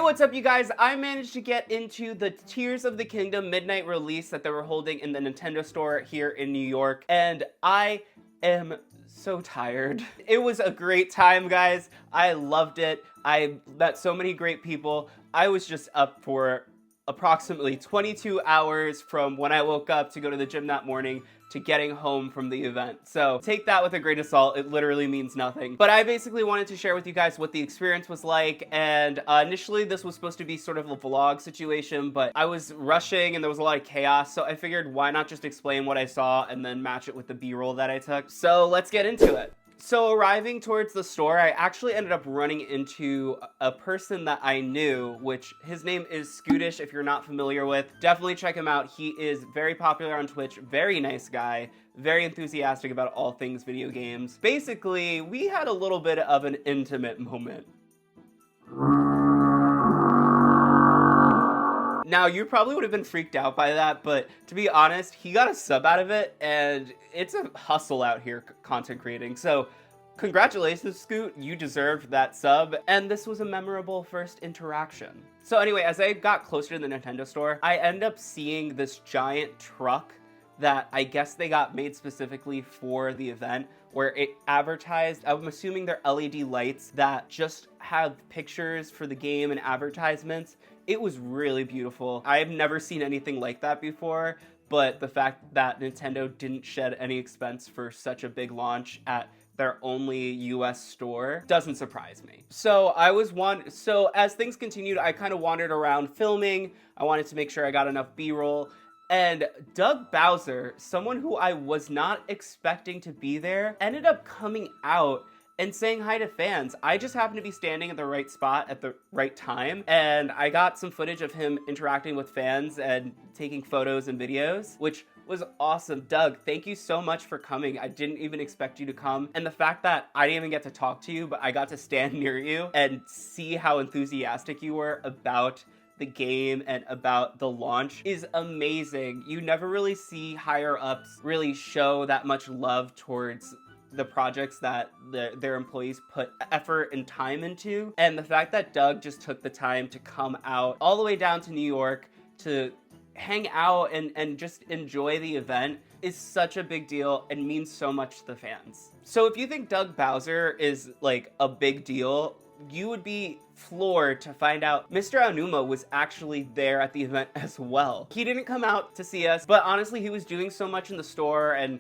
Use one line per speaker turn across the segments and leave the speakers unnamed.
what's up, you guys? I managed to get into the Tears of the Kingdom midnight release that they were holding in the Nintendo store here in New York, and I am so tired. It was a great time, guys. I loved it. I met so many great people. I was just up for approximately 22 hours from when I woke up to go to the gym that morning to getting home from the event. So take that with a grain of salt. It literally means nothing. But I basically wanted to share with you guys what the experience was like. And initially this was supposed to be sort of a vlog situation, but I was rushing and there was a lot of chaos. So I figured why not just explain what I saw and then match it with the B-roll that I took. So let's get into it. So arriving towards the store, I actually ended up running into a person that I knew, which his name is Skootish, if you're not familiar with. Definitely check him out. He is very popular on Twitch, very nice guy, very enthusiastic about all things video games. Basically, we had a little bit of an intimate moment. Now, you probably would have been freaked out by that, but to be honest, he got a sub out of it, and it's a hustle out here content creating. So, congratulations, Scoot. You deserved that sub, and this was a memorable first interaction. So anyway, as I got closer to the Nintendo store, I ended up seeing this giant truck that I guess they got made specifically for the event, where it advertised, I'm assuming they're LED lights that just have pictures for the game and advertisements. It was really beautiful. I have never seen anything like that before, but the fact that Nintendo didn't shed any expense for such a big launch at their only US store doesn't surprise me. So as things continued, I kind of wandered around filming. I wanted to make sure I got enough B-roll. And Doug Bowser, someone who I was not expecting to be there, ended up coming out and saying hi to fans. I just happened to be standing at the right spot at the right time, and I got some footage of him interacting with fans and taking photos and videos, which was awesome. Doug, thank you so much for coming. I didn't even expect you to come. And the fact that I didn't even get to talk to you, but I got to stand near you and see how enthusiastic you were about the game and about the launch is amazing. You never really see higher ups really show that much love towards the projects that their employees put effort and time into. And the fact that Doug just took the time to come out all the way down to New York to hang out and just enjoy the event is such a big deal and means so much to the fans. So if you think Doug Bowser is like a big deal, you would be floored to find out Mr. Aonuma was actually there at the event as well. He didn't come out to see us, but honestly, he was doing so much in the store and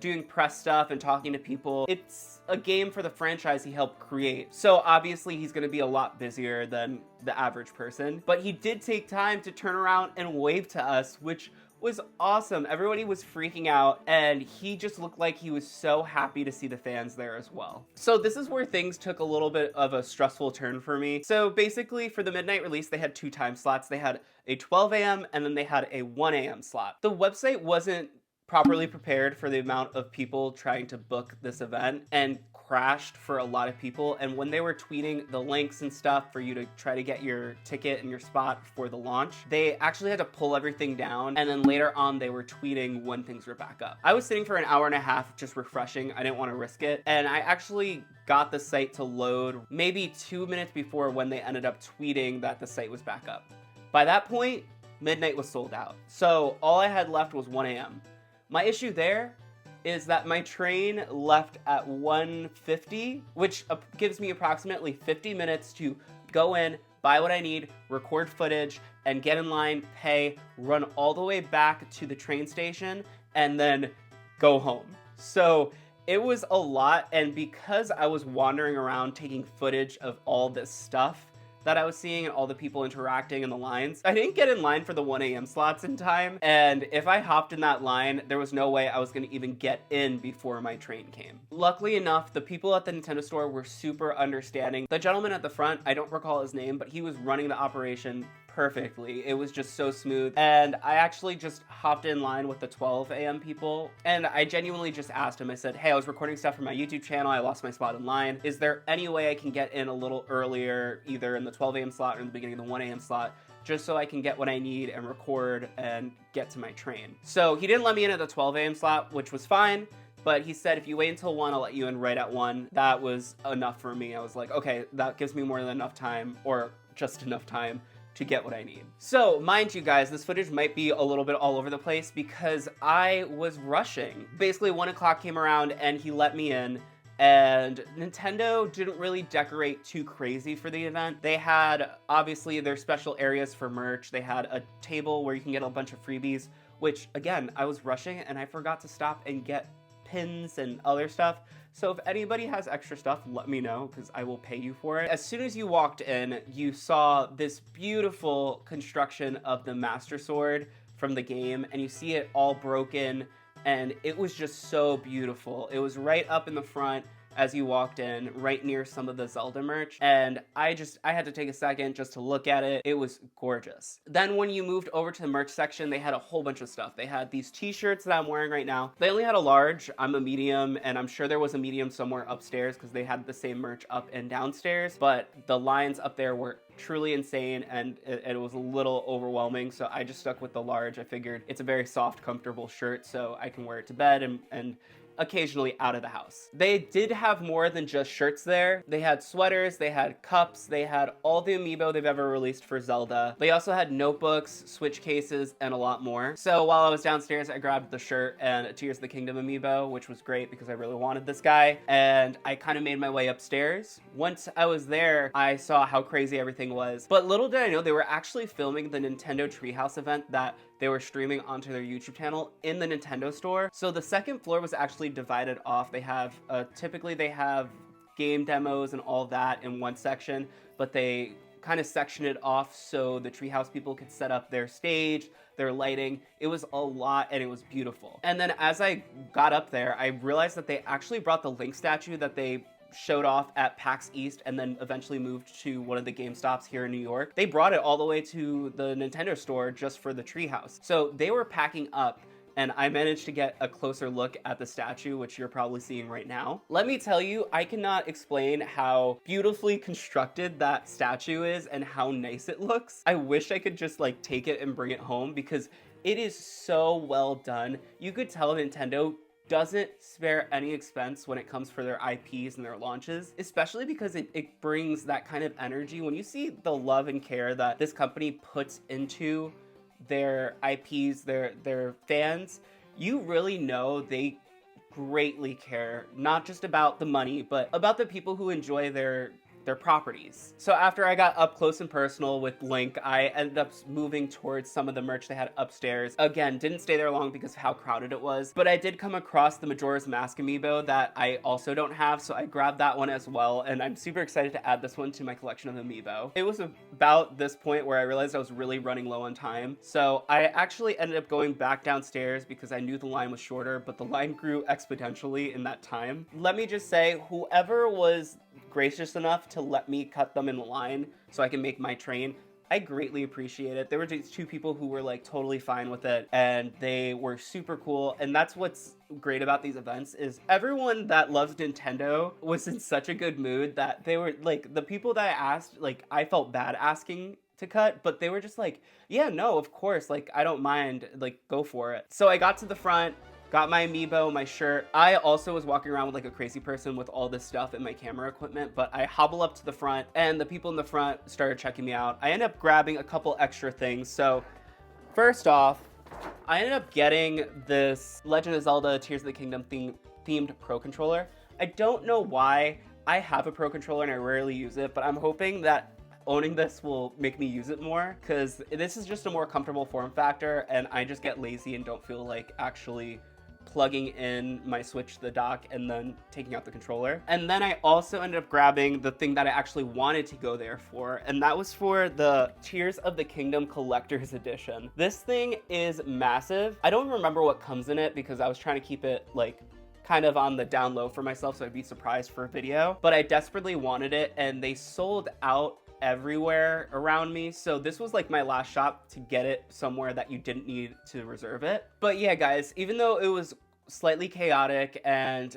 doing press stuff and talking to people. It's a game for the franchise he helped create. So obviously he's gonna be a lot busier than the average person, but he did take time to turn around and wave to us, which was awesome. Everybody was freaking out, and he just looked like he was so happy to see the fans there as well. So this is where things took a little bit of a stressful turn for me. So basically, for the midnight release, they had 2 time slots. They had a 12 a.m. and then they had a 1 a.m. slot. The website wasn't properly prepared for the amount of people trying to book this event and crashed for a lot of people. And when they were tweeting the links and stuff for you to try to get your ticket and your spot for the launch, they actually had to pull everything down. And then later on, they were tweeting when things were back up. I was sitting for an hour and a half just refreshing. I didn't want to risk it. And I actually got the site to load maybe 2 minutes before when they ended up tweeting that the site was back up. By that point, midnight was sold out. So all I had left was 1 a.m. My issue there is that my train left at 1:50, which gives me approximately 50 minutes to go in, buy what I need, record footage, and get in line, pay, run all the way back to the train station, and then go home. So it was a lot, and because I was wandering around taking footage of all this stuff that I was seeing and all the people interacting in the lines, I didn't get in line for the 1 a.m. slots in time. And if I hopped in that line, there was no way I was gonna even get in before my train came. Luckily enough, the people at the Nintendo store were super understanding. The gentleman at the front, I don't recall his name, but he was running the operation perfectly. It was just so smooth. And I actually just hopped in line with the 12 a.m. people. And I genuinely just asked him, I said, hey, I was recording stuff for my YouTube channel. I lost my spot in line. Is there any way I can get in a little earlier, either in the 12 a.m. slot or in the beginning of the 1 a.m. slot, just so I can get what I need and record and get to my train? So he didn't let me in at the 12 a.m. slot, which was fine. But he said, if you wait until 1, I'll let you in right at 1. That was enough for me. I was like, okay, that gives me more than enough time, or just enough time to get what I need. So, mind you guys, this footage might be a little bit all over the place because I was rushing. Basically, 1 o'clock came around and he let me in, and Nintendo didn't really decorate too crazy for the event. They had, obviously, their special areas for merch. They had a table where you can get a bunch of freebies, which, again, I was rushing and I forgot to stop and get pins and other stuff. So if anybody has extra stuff, let me know because I will pay you for it. As soon as you walked in, you saw this beautiful construction of the Master Sword from the game, and you see it all broken, and it was just so beautiful. It was right up in the front as you walked in, right near some of the Zelda merch, and I had to take a second just to look at it. It was gorgeous. Then when you moved over to the merch section, they had a whole bunch of stuff. They had these t-shirts that I'm wearing right now. They only had a large, I'm a medium, and I'm sure there was a medium somewhere upstairs because they had the same merch up and downstairs, but the lines up there were truly insane, and it was a little overwhelming, so I just stuck with the large. I figured it's a very soft, comfortable shirt, so I can wear it to bed and occasionally out of the house. They did have more than just shirts there. They had sweaters, they had cups, they had all the amiibo they've ever released for Zelda. They also had notebooks, Switch cases, and a lot more. So while I was downstairs, I grabbed the shirt and a Tears of the Kingdom amiibo, which was great because I really wanted this guy, and I kind of made my way upstairs. Once I was there, I saw how crazy everything was. But little did I know, they were actually filming the Nintendo Treehouse event that they were streaming onto their YouTube channel in the Nintendo store. So the second floor was actually divided off. They have, typically they have game demos and all that in one section, but they kind of section it off so the Treehouse people could set up their stage, their lighting. It was a lot and it was beautiful. And then as I got up there, I realized that they actually brought the Link statue that they showed off at PAX East and then eventually moved to one of the GameStops here in New York. They brought it all the way to the Nintendo store just for the Treehouse. So they were packing up, and I managed to get a closer look at the statue, which you're probably seeing right now. Let me tell you, I cannot explain how beautifully constructed that statue is and how nice it looks. I wish I could just like take it and bring it home because it is so well done. You could tell Nintendo doesn't spare any expense when it comes for their IPs and their launches, especially because it brings that kind of energy. When you see the love and care that this company puts into their IPs, their fans, you really know they greatly care, not just about the money, but about the people who enjoy their properties. So after I got up close and personal with Link, I ended up moving towards some of the merch they had upstairs. Again, didn't stay there long because of how crowded it was, but I did come across the Majora's Mask amiibo that I also don't have, so I grabbed that one as well, and I'm super excited to add this one to my collection of amiibo. It was about this point where I realized I was really running low on time, so I actually ended up going back downstairs because I knew the line was shorter, but the line grew exponentially in that time. Let me just say, whoever was gracious enough to let me cut them in line so I can make my train, I greatly appreciate it. There were just two people who were like totally fine with it, and they were super cool. And that's what's great about these events is everyone that loves Nintendo was in such a good mood that they were like, the people that I asked, like I felt bad asking to cut, but they were just like, yeah, no, of course, like I don't mind, like go for it. So I got to the front, got my amiibo, my shirt. I also was walking around with like a crazy person with all this stuff and my camera equipment, but I hobble up to the front and the people in the front started checking me out. I ended up grabbing a couple extra things. So first off, I ended up getting this Legend of Zelda Tears of the Kingdom themed Pro Controller. I don't know why. I have a Pro Controller and I rarely use it, but I'm hoping that owning this will make me use it more because this is just a more comfortable form factor and I just get lazy and don't feel like actually plugging in my Switch to the dock and then taking out the controller. And then I also ended up grabbing the thing that I actually wanted to go there for, and that was for the Tears of the Kingdom Collector's Edition. This thing is massive. I don't remember what comes in it because I was trying to keep it like kind of on the down low for myself so I'd be surprised for a video, but I desperately wanted it and they sold out everywhere around me, so this was like my last shot to get it somewhere that you didn't need to reserve it. But yeah guys, even though it was slightly chaotic and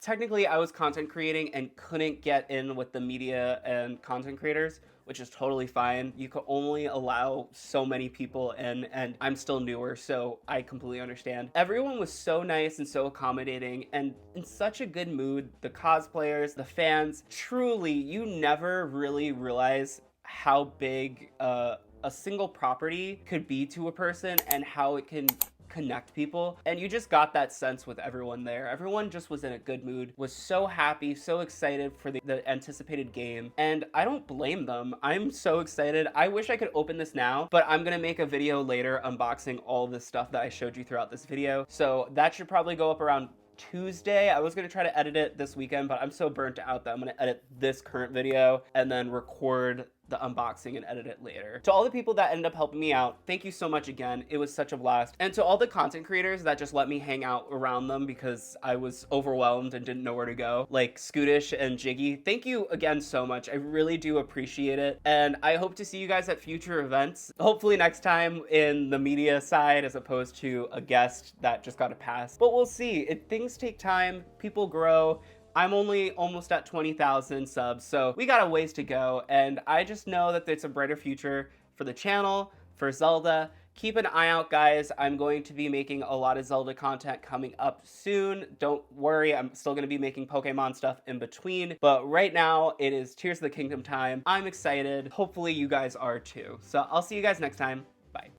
technically I was content creating and couldn't get in with the media and content creators, which is totally fine. You could only allow so many people in, and I'm still newer, so I completely understand. Everyone was so nice and so accommodating and in such a good mood. The cosplayers, the fans, truly, you never really realize how big a single property could be to a person and how it can connect people. And you just got that sense with everyone there. Everyone just was in a good mood, was so happy, so excited for the anticipated game. And I don't blame them. I'm so excited. I wish I could open this now, but I'm gonna make a video later unboxing all this stuff that I showed you throughout this video. So that should probably go up around Tuesday. I was going to try to edit it this weekend, but I'm so burnt out that I'm going to edit this current video and then record the unboxing and edit it later. To all the people that ended up helping me out, thank you so much again. It was such a blast. And to all the content creators that just let me hang out around them because I was overwhelmed and didn't know where to go, like Skootish and Jyggy, thank you again so much. I really do appreciate it. And I hope to see you guys at future events. Hopefully next time in the media side as opposed to a guest that just got a pass. But we'll see. Things take time. People grow. I'm only almost at 20,000 subs, so we got a ways to go, and I just know that there's a brighter future for the channel, for Zelda. Keep an eye out, guys. I'm going to be making a lot of Zelda content coming up soon. Don't worry, I'm still going to be making Pokemon stuff in between, but right now it is Tears of the Kingdom time. I'm excited. Hopefully you guys are too. So I'll see you guys next time. Bye.